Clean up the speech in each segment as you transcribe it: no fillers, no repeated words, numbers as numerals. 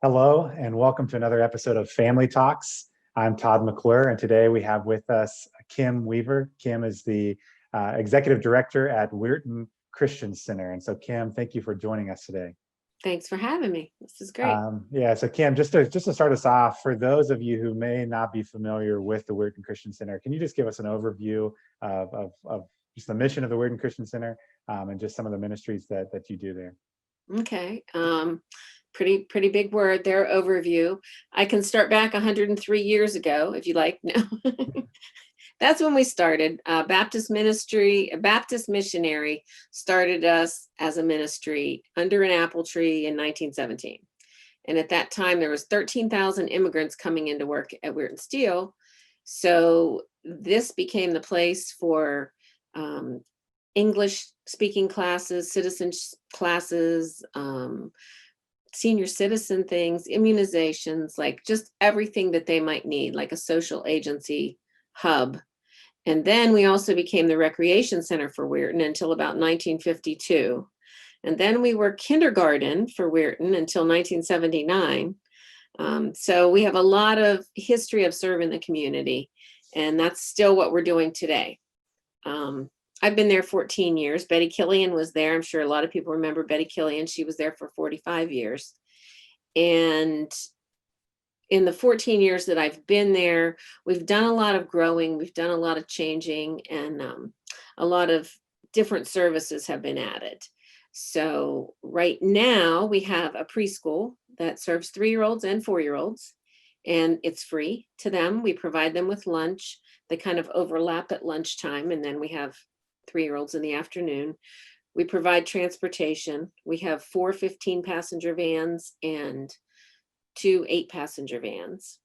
Hello, and welcome to another episode of Family Talks. I'm Todd McClure, and today we have with us Kim Weaver. Kim is the Executive Director at Weirton Christian Center. And so, Kim, thank you for joining us today. Thanks for having me. This is great. So Kim, just to start us off, for those of you who may not be familiar with the Weirton Christian Center, can you just give us an overview of just the mission of the Weirton Christian Center and just some of the ministries that you do there? Okay. Pretty big word there, overview. I can start back 103 years ago, if you like. No. That's when we started. Baptist missionary started us as a ministry under an apple tree in 1917. And at that time, there was 13,000 immigrants coming into work at Weirton Steel. So this became the place for English speaking classes, citizen classes, senior citizen things, immunizations, like just everything that they might need, like a social agency hub. And then we also became the recreation center for Weirton until about 1952. And then we were kindergarten for Weirton until 1979. So we have a lot of history of serving the community, and that's still what we're doing today. I've been there 14 years. Betty Killian was there. I'm sure a lot of people remember Betty Killian. She was there for 45 years. And in the 14 years that I've been there, we've done a lot of growing, we've done a lot of changing, and a lot of different services have been added. So right now we have a preschool that serves 3-year-olds and 4-year-olds, and it's free to them. We provide them with lunch. They kind of overlap at lunchtime, and then we have 3-year-olds in the afternoon. We provide transportation. We have 4 15-passenger vans and 2 8-passenger vans.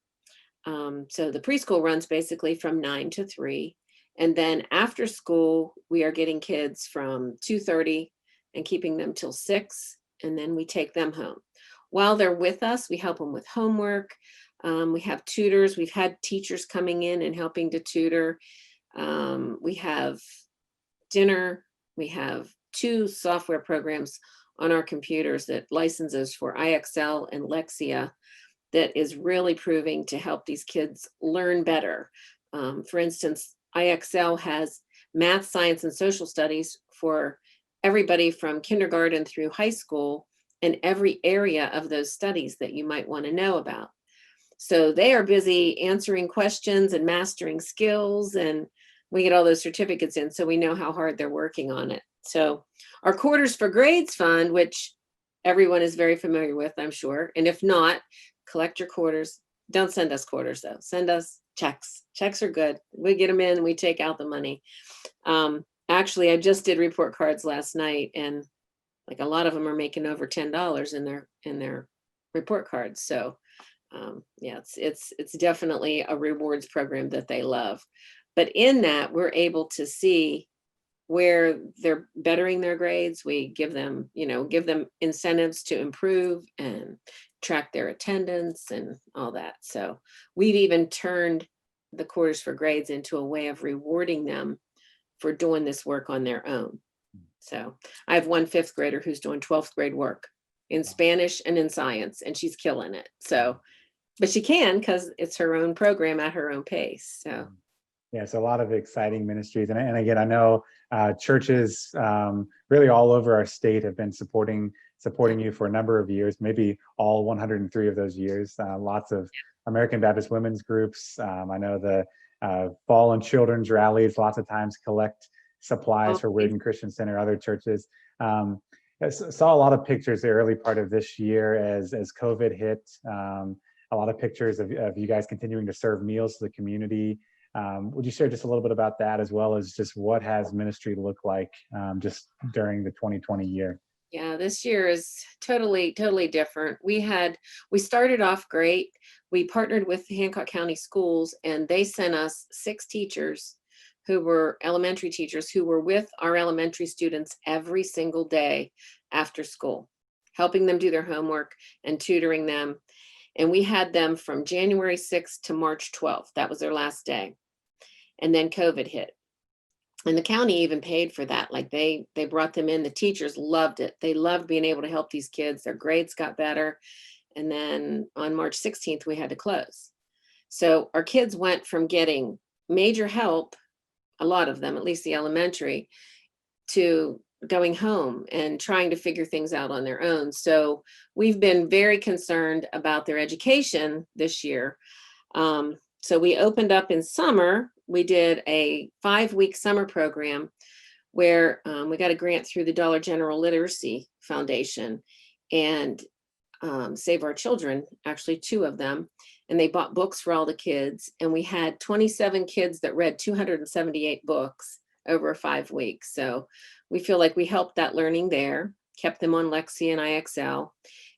So the preschool runs basically from 9 to 3. And then after school, we are getting kids from 2:30 and keeping them till 6. And then we take them home. While they're with us, we help them with homework. We have tutors. We've had teachers coming in and helping to tutor. We have dinner. We have 2 software programs on our computers that licenses for IXL and Lexia that is really proving to help these kids learn better. For instance, IXL has math, science, and social studies for everybody from kindergarten through high school and every area of those studies that you might want to know about. So they are busy answering questions and mastering skills, and we get all those certificates in, so we know how hard they're working on it. So our Quarters for Grades Fund, which everyone is very familiar with, I'm sure, and if not, collect your quarters. Don't send us quarters, though. Send us checks. Checks are good. We get them in and we take out the money. Actually, I just did report cards last night, and like a lot of them are making over $10 in their report cards. So yeah, it's definitely a rewards program that they love. But in that, we're able to see where they're bettering their grades. We give them incentives to improve and track their attendance and all that. So we've even turned the Quarters for Grades into a way of rewarding them for doing this work on their own. So I have one 5th grader who's doing 12th grade work in Spanish and in science, and she's killing it. So, but she can, because it's her own program at her own pace. So yeah, so a lot of exciting ministries. And again, I know churches really all over our state have been supporting you for a number of years, maybe all 103 of those years. Lots of American Baptist women's groups. I know the fall and children's rallies lots of times collect supplies for Weirton Christian Center, other churches. I saw a lot of pictures the early part of this year as COVID hit. A lot of pictures of you guys continuing to serve meals to the community. Would you share just a little bit about that, as well as just what has ministry looked like just during the 2020 year? Yeah, this year is totally different. We started off great. We partnered with Hancock County Schools, and they sent us 6 teachers who were elementary teachers who were with our elementary students every single day after school, helping them do their homework and tutoring them. And we had them from January 6th to March 12th. That was their last day. And then COVID hit. And the county even paid for that. Like they brought them in. The teachers loved it. They loved being able to help these kids. Their grades got better. And then on March 16th, we had to close. So our kids went from getting major help, a lot of them, at least the elementary, to going home and trying to figure things out on their own. So we've been very concerned about their education this year. So we opened up in summer. We did a 5-week summer program where we got a grant through the Dollar General Literacy Foundation and Save Our Children, actually 2 of them. And they bought books for all the kids. And we had 27 kids that read 278 books over 5 weeks. So we feel like we helped that learning there, kept them on Lexi and IXL.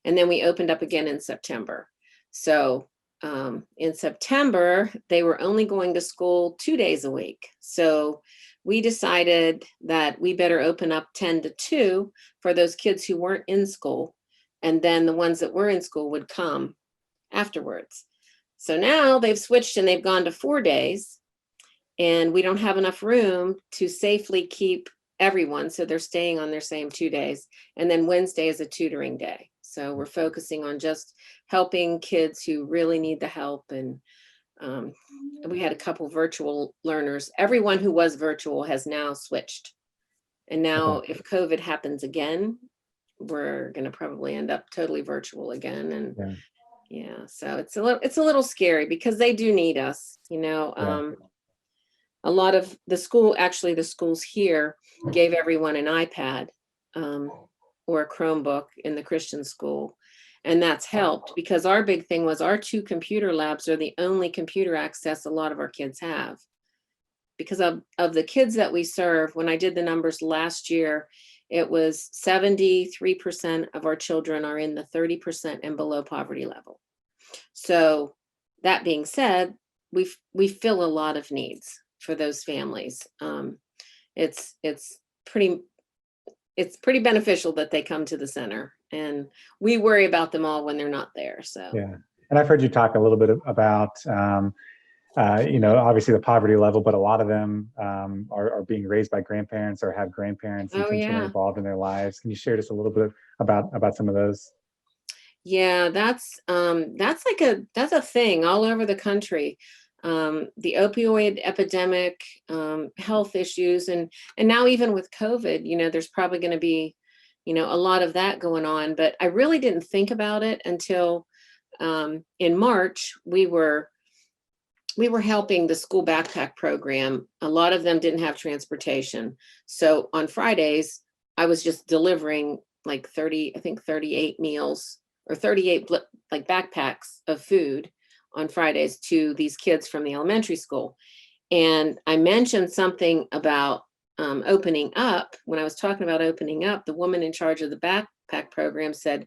And then we opened up again in September. So in September, they were only going to school 2 days a week. So we decided that we better open up 10 to 2 for those kids who weren't in school. And then the ones that were in school would come afterwards. So now they've switched and they've gone to 4 days, and we don't have enough room to safely keep everyone. So they're staying on their same 2 days. And then Wednesday is a tutoring day. So we're focusing on just helping kids who really need the help. And we had a couple virtual learners. Everyone who was virtual has now switched. And now if COVID happens again, we're going to probably end up totally virtual again. And yeah, so it's a little scary because they do need us, you know. A lot of the schools here gave everyone an iPad or a Chromebook in the Christian school. And that's helped because our big thing was our 2 computer labs are the only computer access a lot of our kids have. Because of the kids that we serve, when I did the numbers last year, it was 73% of our children are in the 30% and below poverty level. So that being said, we fill a lot of needs for those families. It's pretty beneficial that they come to the center, and we worry about them all when they're not there. So yeah, and I've heard you talk a little bit about obviously the poverty level, but a lot of them are being raised by grandparents or have grandparents intentionally involved in their lives. Can you share just a little bit about some of those? Yeah, that's a thing all over the country. The opioid epidemic, health issues, and now even with COVID, there's probably going to be, a lot of that going on. But I really didn't think about it until in March. We were helping the school backpack program. A lot of them didn't have transportation. So on Fridays, I was just delivering like 38 meals or 38 like backpacks of food on Fridays to these kids from the elementary school. And I mentioned something about opening up. When I was talking about opening up, the woman in charge of the backpack program said,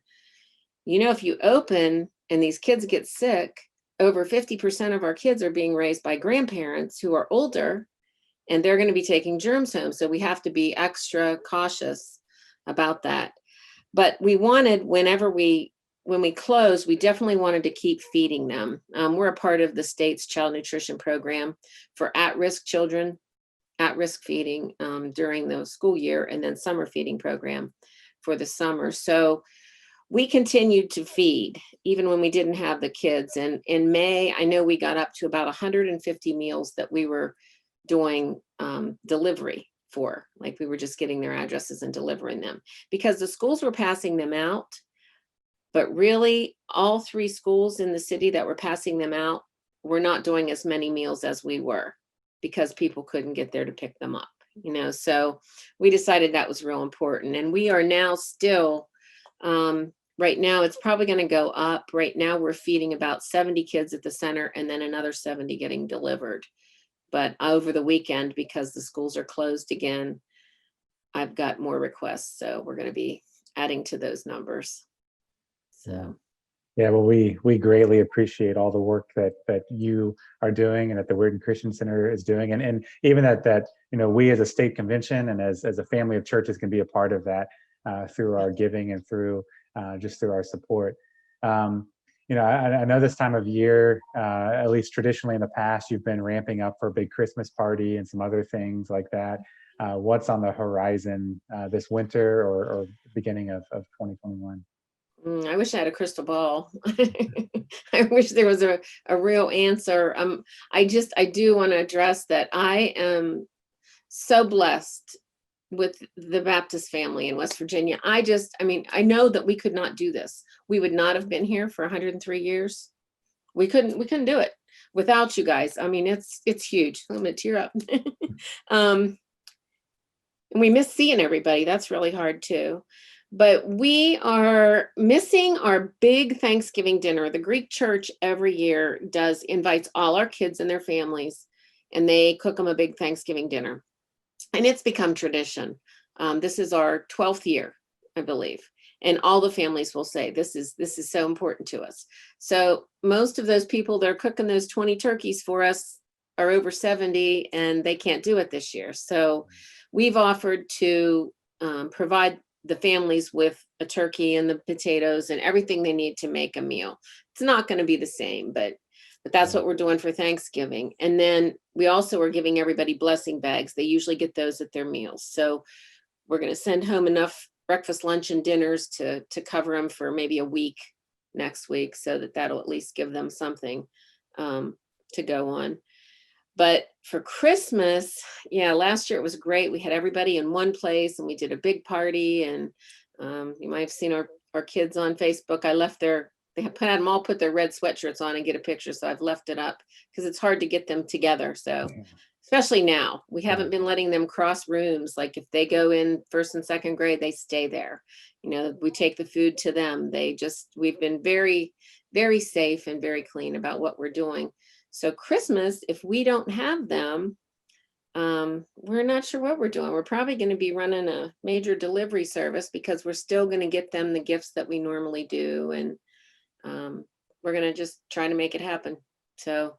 if you open and these kids get sick, over 50% of our kids are being raised by grandparents who are older, and they're going to be taking germs home. So we have to be extra cautious about that. But we wanted, when we closed, we definitely wanted to keep feeding them. We're a part of the state's child nutrition program for at-risk children, at-risk feeding during the school year, and then summer feeding program for the summer. So we continued to feed even when we didn't have the kids. And in May, I know we got up to about 150 meals that we were doing delivery for. Like we were just getting their addresses and delivering them because the schools were passing them out. But really, all 3 schools in the city that were passing them out were not doing as many meals as we were because people couldn't get there to pick them up, So we decided that was real important. And we are now still, right now, it's probably going to go up. Right now, we're feeding about 70 kids at the center and then another 70 getting delivered. But over the weekend, because the schools are closed again, I've got more requests. So we're going to be adding to those numbers. So. Yeah, well, we greatly appreciate all the work that you are doing and that the Weirton Christian Center is doing, and even that we as a state convention and as a family of churches can be a part of that through our giving and through just through our support. I know this time of year, at least traditionally in the past, you've been ramping up for a big Christmas party and some other things like that. What's on the horizon this winter or beginning of 2021? I wish I had a crystal ball. I wish there was a real answer. I do want to address that I am so blessed with the Baptist family in West Virginia. I mean, I know that we could not do this. We would not have been here for 103 years. We couldn't do it without you guys. I mean, it's huge. I'm gonna tear up. And we miss seeing everybody. That's really hard too. But we are missing our big Thanksgiving dinner. The Greek church every year invites all our kids and their families, and they cook them a big Thanksgiving dinner. And it's become tradition. This is our 12th year, I believe. And all the families will say, this is so important to us. So most of those people that are cooking those 20 turkeys for us are over 70, and they can't do it this year. So we've offered to provide the families with a turkey and the potatoes and everything they need to make a meal. It's not going to be the same, but that's what we're doing for Thanksgiving. And then we also are giving everybody blessing bags. They usually get those at their meals. So we're going to send home enough breakfast, lunch, and dinners to cover them for maybe a week next week, so that'll at least give them something to go on. But for Christmas, yeah, last year it was great. We had everybody in one place and we did a big party. And you might have seen our kids on Facebook. They had them all put their red sweatshirts on and get a picture. So I've left it up because it's hard to get them together. So especially now, we haven't been letting them cross rooms. Like if they go in first and second grade, they stay there. You know, we take the food to them. We've been very, very safe and very clean about what we're doing. So Christmas, if we don't have them, we're not sure what we're doing. We're probably going to be running a major delivery service because we're still going to get them the gifts that we normally do. And we're going to just try to make it happen. So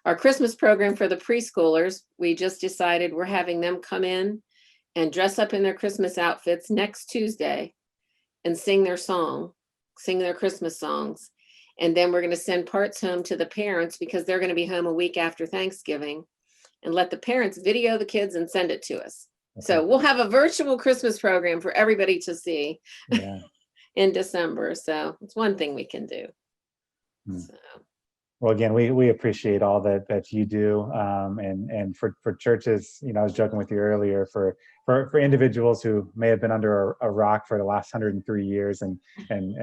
our Christmas program for the preschoolers, we just decided we're having them come in and dress up in their Christmas outfits next Tuesday and sing their Christmas songs. And then we're going to send parts home to the parents because they're going to be home a week after Thanksgiving, and let the parents video the kids and send it to us. Okay. So we'll have a virtual Christmas program for everybody to see in December. So it's one thing we can do. So. Well, again, we appreciate all that you do, and for churches. You know, I was joking with you earlier, for individuals who may have been under a rock for the last 103 years and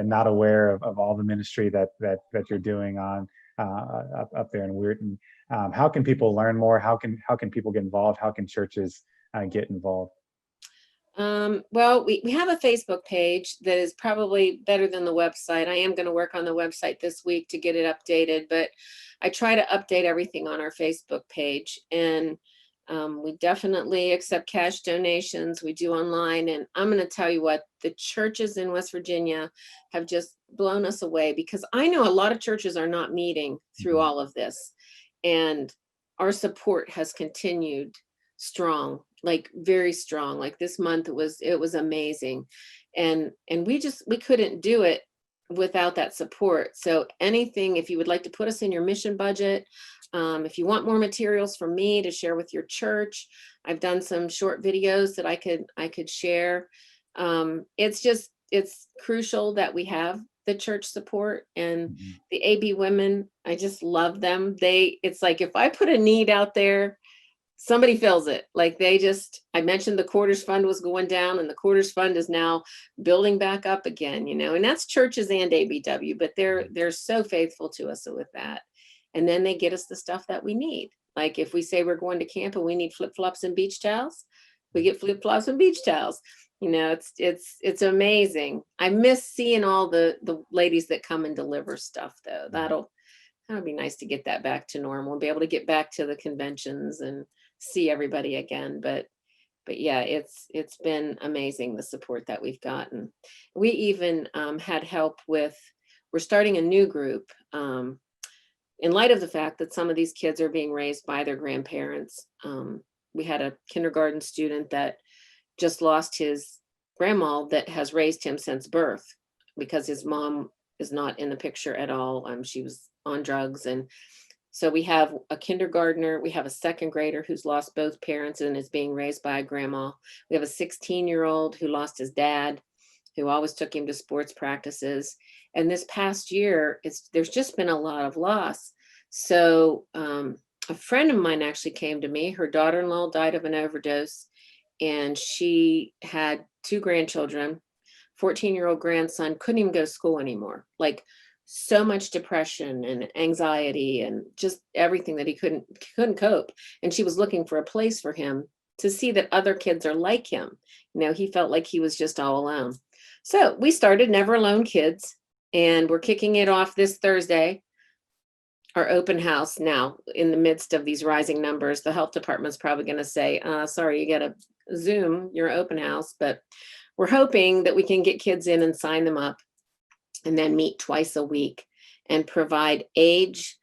not aware of all the ministry that you're doing on up there in Weirton. How can people learn more? How can people get involved? How can churches get involved? Well, we have a Facebook page that is probably better than the website. I am going to work on the website this week to get it updated, but I try to update everything on our Facebook page. And we definitely accept cash donations. We do online. And I'm going to tell you what, the churches in West Virginia have just blown us away, because I know a lot of churches are not meeting through all of this. And our support has continued strong, like very strong. Like this month it was amazing. And we couldn't do it without that support. So anything, if you would like to put us in your mission budget, if you want more materials from me to share with your church, I've done some short videos that I could share. It's crucial that we have the church support, and the AB women, I just love them. It's like, if I put a need out there, somebody fills it. Like I mentioned the Quarters Fund was going down, and the Quarters Fund is now building back up again, you know, and that's churches and ABW, but they're so faithful to us with that. And then they get us the stuff that we need. Like if we say we're going to camp and we need flip-flops and beach towels, we get flip-flops and beach towels. You know, it's amazing. I miss seeing all the ladies that come and deliver stuff though. That'll be nice to get that back to normal and be able to get back to the conventions and see everybody again. But yeah, it's been amazing, the support that we've gotten. We even had help with, we're starting a new group in light of the fact that some of these kids are being raised by their grandparents. We had a kindergarten student that just lost his grandma that has raised him since birth, because his mom is not in the picture at all. She was on drugs. And so we have a kindergartner, we have a second grader who's lost both parents and is being raised by a grandma. We have a 16-year-old who lost his dad who always took him to sports practices. And this past year, there's just been a lot of loss. So a friend of mine actually came to me. Her daughter-in-law died of an overdose, and she had 2 grandchildren. 14-year-old grandson couldn't even go to school anymore. Like, so much depression and anxiety and just everything that he couldn't cope. And she was looking for a place for him to see that other kids are like him. He felt like he was just all alone. So we started Never Alone Kids, and we're kicking it off this Thursday, our open house. Now, in the midst of these rising numbers, the health department's probably going to say, sorry, you got to Zoom your open house, but we're hoping that we can get kids in and sign them up, and then meet twice a week and provide age,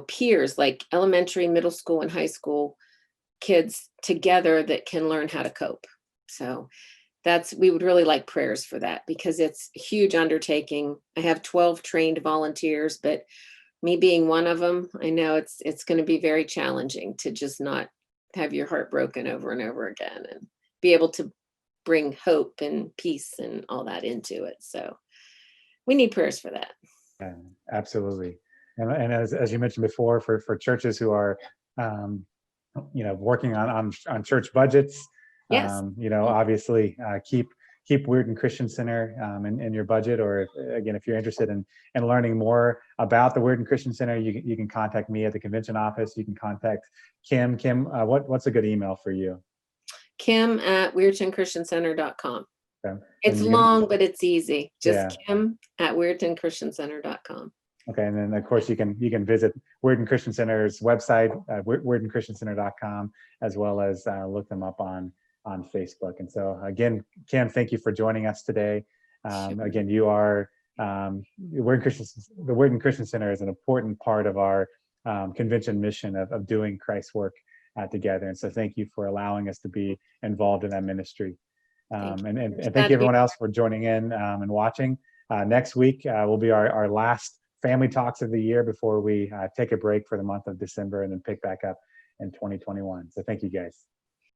peers, like elementary, middle school, and high school kids together that can learn how to cope. So we would really like prayers for that, because it's a huge undertaking. I have 12 trained volunteers, but me being one of them, I know it's going to be very challenging to just not have your heart broken over and over again, and be able to bring hope and peace and all that into it. So we need prayers for that. Yeah, absolutely. And as you mentioned before, for churches who are, working on church budgets, Yes. obviously keep Weirton Christian Center in your budget. Or if you're interested in learning more about the Weirton Christian Center, you can contact me at the convention office. You can contact Kim. Kim, what's a good email for you? Kim at WeirtonChristianCenter.com. Okay. It's long, but it's easy. Just Kim at WeirtonChristianCenter.com. Okay, and then of course you can visit Weirton Christian Center's website, WeirtonChristianCenter.com, as well as look them up on Facebook. And so again, Kim, thank you for joining us today. Sure. Again, you are the Weirton Christian Center is an important part of our convention mission of doing Christ's work together. And so thank you for allowing us to be involved in that ministry. And thank you everyone else for joining in and watching. Next week will be our last family talks of the year before we take a break for the month of December and then pick back up in 2021. So thank you guys.